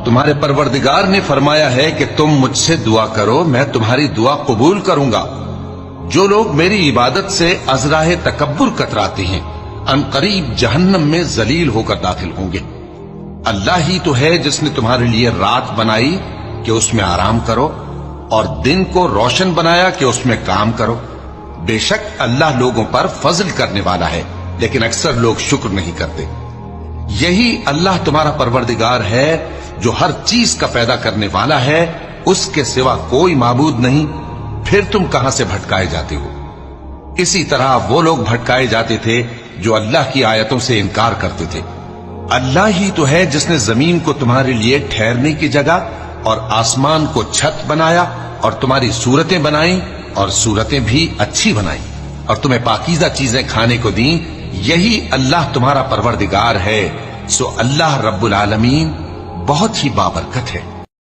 تمہارے پروردگار نے فرمایا ہے کہ تم مجھ سے دعا کرو، میں تمہاری دعا قبول کروں گا۔ جو لوگ میری عبادت سے ازراہ تکبر کتراتے ہیں ان قریب جہنم میں ذلیل ہو کر داخل ہوں گے۔ اللہ ہی تو ہے جس نے تمہارے لیے رات بنائی کہ اس میں آرام کرو، اور دن کو روشن بنایا کہ اس میں کام کرو۔ بے شک اللہ لوگوں پر فضل کرنے والا ہے، لیکن اکثر لوگ شکر نہیں کرتے۔ یہی اللہ تمہارا پروردگار ہے جو ہر چیز کا پیدا کرنے والا ہے، اس کے سوا کوئی معبود نہیں، پھر تم کہاں سے بھٹکائے جاتے ہو؟ اسی طرح وہ لوگ بھٹکائے جاتے تھے جو اللہ کی آیتوں سے انکار کرتے تھے۔ اللہ ہی تو ہے جس نے زمین کو تمہارے لیے ٹھہرنے کی جگہ اور آسمان کو چھت بنایا، اور تمہاری صورتیں بنائیں اور صورتیں بھی اچھی بنائیں، اور تمہیں پاکیزہ چیزیں کھانے کو دیں۔ یہی اللہ تمہارا پروردگار ہے، سو اللہ رب العالمین بہت ہی بابرکت ہے۔